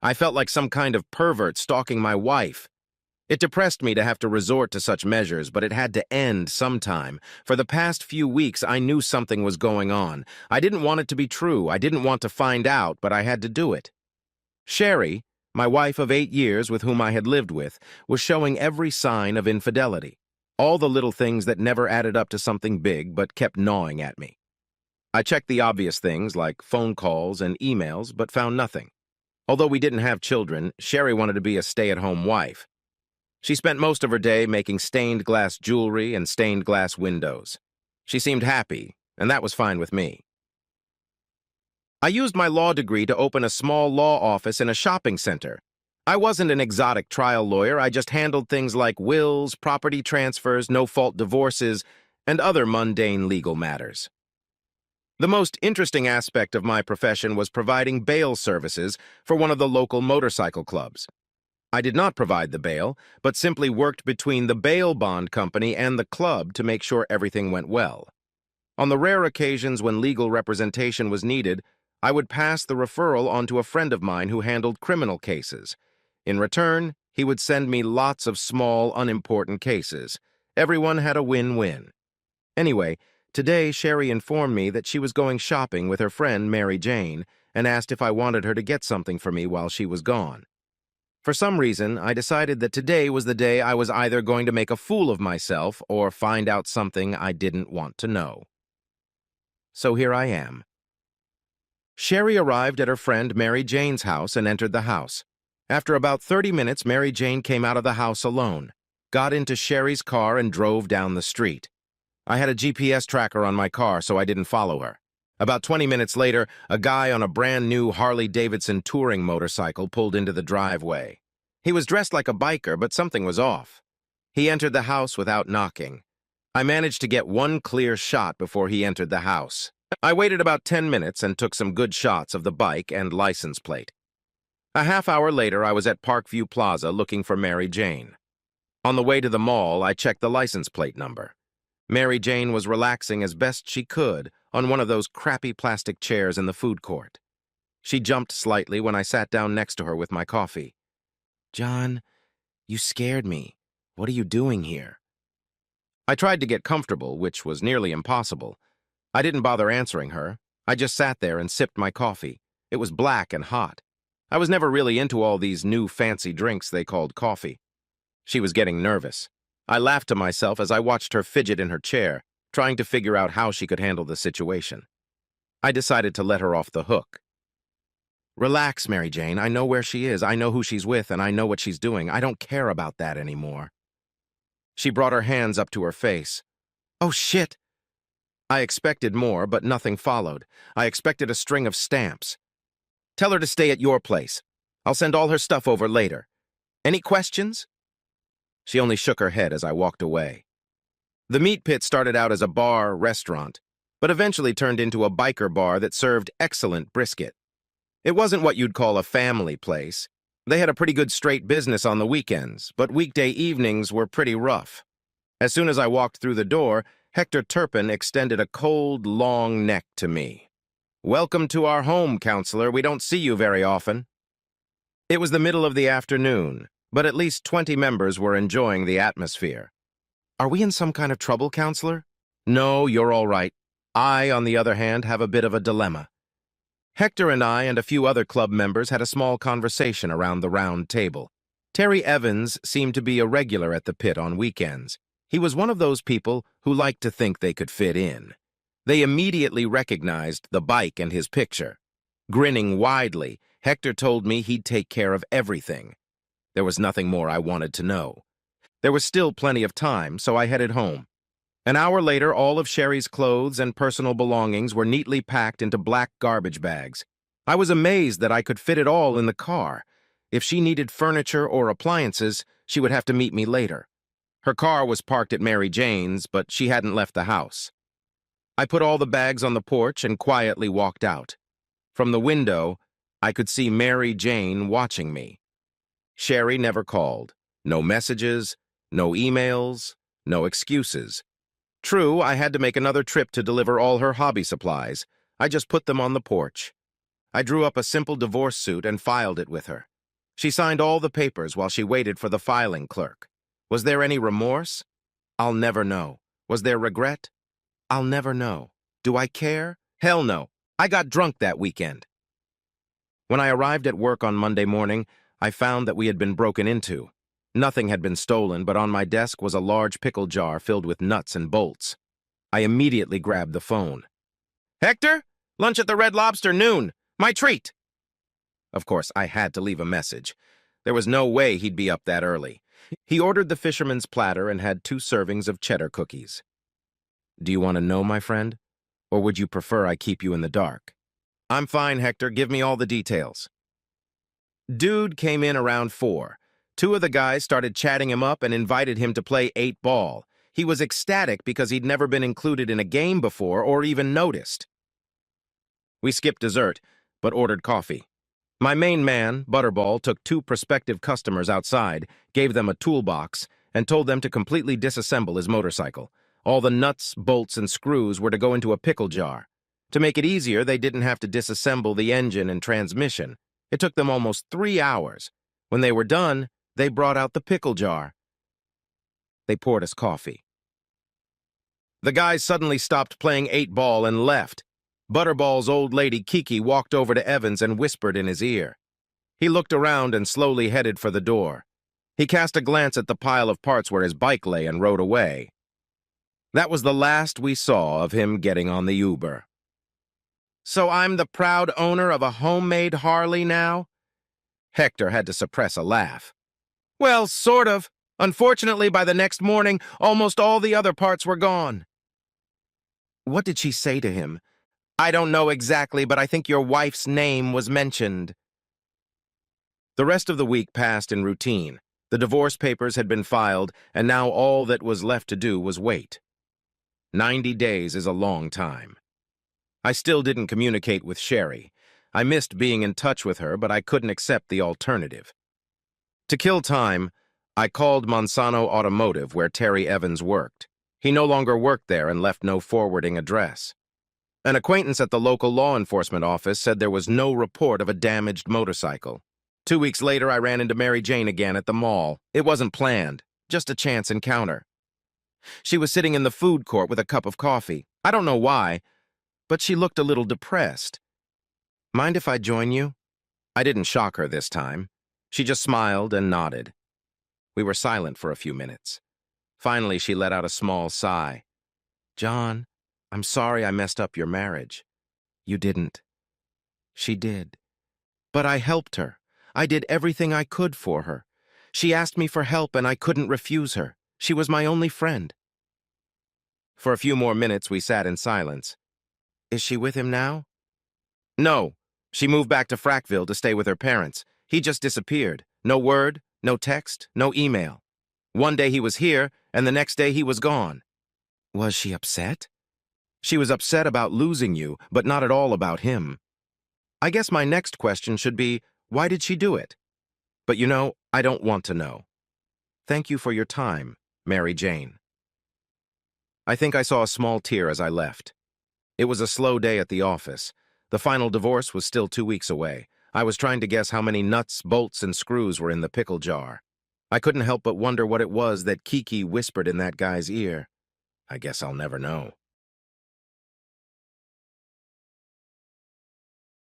I felt like some kind of pervert stalking my wife. It depressed me to have to resort to such measures, but it had to end sometime. For the past few weeks, I knew something was going on. I didn't want it to be true. I didn't want to find out, but I had to do it. Sherry, my wife of 8 years with whom I had lived with, was showing every sign of infidelity. All the little things that never added up to something big but kept gnawing at me. I checked the obvious things like phone calls and emails, but found nothing. Although we didn't have children, Sherry wanted to be a stay-at-home wife. She spent most of her day making stained glass jewelry and stained glass windows. She seemed happy, and that was fine with me. I used my law degree to open a small law office in a shopping center. I wasn't an exotic trial lawyer. I just handled things like wills, property transfers, no-fault divorces, and other mundane legal matters. The most interesting aspect of my profession was providing bail services for one of the local motorcycle clubs. I did not provide the bail, but simply worked between the bail bond company and the club to make sure everything went well. On the rare occasions when legal representation was needed, I would pass the referral on to a friend of mine who handled criminal cases. In return, he would send me lots of small, unimportant cases. Everyone had a win-win. Anyway, today Sherry informed me that she was going shopping with her friend Mary Jane and asked if I wanted her to get something for me while she was gone. For some reason, I decided that today was the day I was either going to make a fool of myself or find out something I didn't want to know. So here I am. Sherry arrived at her friend Mary Jane's house and entered the house. After about 30 minutes, Mary Jane came out of the house alone, got into Sherry's car, and drove down the street. I had a GPS tracker on my car, so I didn't follow her. About 20 minutes later, a guy on a brand-new Harley-Davidson touring motorcycle pulled into the driveway. He was dressed like a biker, but something was off. He entered the house without knocking. I managed to get one clear shot before he entered the house. I waited about 10 minutes and took some good shots of the bike and license plate. A half hour later, I was at Parkview Plaza looking for Mary Jane. On the way to the mall, I checked the license plate number. Mary Jane was relaxing as best she could on one of those crappy plastic chairs in the food court. She jumped slightly when I sat down next to her with my coffee. "John, you scared me. What are you doing here?" I tried to get comfortable, which was nearly impossible. I didn't bother answering her. I just sat there and sipped my coffee. It was black and hot. I was never really into all these new fancy drinks they called coffee. She was getting nervous. I laughed to myself as I watched her fidget in her chair, trying to figure out how she could handle the situation. I decided to let her off the hook. "Relax, Mary Jane. I know where she is. I know who she's with, and I know what she's doing. I don't care about that anymore." She brought her hands up to her face. "Oh, shit!" I expected more, but nothing followed. I expected a string of stamps. "Tell her to stay at your place. I'll send all her stuff over later. Any questions?" She only shook her head as I walked away. The meat pit started out as a bar-restaurant, but eventually turned into a biker bar that served excellent brisket. It wasn't what you'd call a family place. They had a pretty good straight business on the weekends, but weekday evenings were pretty rough. As soon as I walked through the door, Hector Turpin extended a cold, long neck to me. "Welcome to our home, counselor. We don't see you very often." It was the middle of the afternoon, but at least 20 members were enjoying the atmosphere. "Are we in some kind of trouble, counselor?" "No, you're all right. I, on the other hand, have a bit of a dilemma." Hector and I and a few other club members had a small conversation around the round table. Terry Evans seemed to be a regular at the pit on weekends. He was one of those people who liked to think they could fit in. They immediately recognized the bike and his picture. Grinning widely, Hector told me he'd take care of everything. There was nothing more I wanted to know. There was still plenty of time, so I headed home. An hour later, all of Sherry's clothes and personal belongings were neatly packed into black garbage bags. I was amazed that I could fit it all in the car. If she needed furniture or appliances, she would have to meet me later. Her car was parked at Mary Jane's, but she hadn't left the house. I put all the bags on the porch and quietly walked out. From the window, I could see Mary Jane watching me. Sherry never called. No messages, no emails, no excuses. True, I had to make another trip to deliver all her hobby supplies. I just put them on the porch. I drew up a simple divorce suit and filed it with her. She signed all the papers while she waited for the filing clerk. Was there any remorse? I'll never know. Was there regret? I'll never know. Do I care? Hell no. I got drunk that weekend. When I arrived at work on Monday morning, I found that we had been broken into. Nothing had been stolen, but on my desk was a large pickle jar filled with nuts and bolts. I immediately grabbed the phone. "Hector? Lunch at the Red Lobster noon. My treat." Of course, I had to leave a message. There was no way he'd be up that early. He ordered the fisherman's platter and had 2 servings of cheddar cookies. "Do you want to know, my friend? Or would you prefer I keep you in the dark?" "I'm fine, Hector. Give me all the details." Dude came in around 4. 2 of the guys started chatting him up and invited him to play 8-ball. He was ecstatic because he'd never been included in a game before or even noticed. We skipped dessert, but ordered coffee. My main man, Butterball, took 2 prospective customers outside, gave them a toolbox, and told them to completely disassemble his motorcycle. All the nuts, bolts, and screws were to go into a pickle jar. To make it easier, they didn't have to disassemble the engine and transmission. It took them almost 3 hours. When they were done, they brought out the pickle jar. They poured us coffee. The guys suddenly stopped playing 8-ball and left. Butterball's old lady Kiki walked over to Evans and whispered in his ear. He looked around and slowly headed for the door. He cast a glance at the pile of parts where his bike lay and rode away. That was the last we saw of him getting on the Uber. "So I'm the proud owner of a homemade Harley now?" Hector had to suppress a laugh. "Well, sort of. Unfortunately, by the next morning, almost all the other parts were gone." "What did she say to him?" "I don't know exactly, but I think your wife's name was mentioned." The rest of the week passed in routine. The divorce papers had been filed, and now all that was left to do was wait. 90 days is a long time. I still didn't communicate with Sherry. I missed being in touch with her, but I couldn't accept the alternative. To kill time, I called Monsanto Automotive, where Terry Evans worked. He no longer worked there and left no forwarding address. An acquaintance at the local law enforcement office said there was no report of a damaged motorcycle. 2 weeks later, I ran into Mary Jane again at the mall. It wasn't planned, just a chance encounter. She was sitting in the food court with a cup of coffee. I don't know why, but she looked a little depressed. "Mind if I join you?" I didn't shock her this time. She just smiled and nodded. We were silent for a few minutes. Finally, she let out a small sigh. "John, I'm sorry I messed up your marriage." "You didn't." "She did. But I helped her. I did everything I could for her. She asked me for help and I couldn't refuse her. She was my only friend." For a few more minutes, we sat in silence. "Is she with him now?" "No. She moved back to Frackville to stay with her parents. He just disappeared. No word, no text, no email. One day he was here, and the next day he was gone." "Was she upset?" "She was upset about losing you, but not at all about him." I guess my next question should be, why did she do it? But you know, I don't want to know. Thank you for your time, Mary Jane. I think I saw a small tear as I left. It was a slow day at the office. The final divorce was still 2 weeks away. I was trying to guess how many nuts, bolts, and screws were in the pickle jar. I couldn't help but wonder what it was that Kiki whispered in that guy's ear. I guess I'll never know.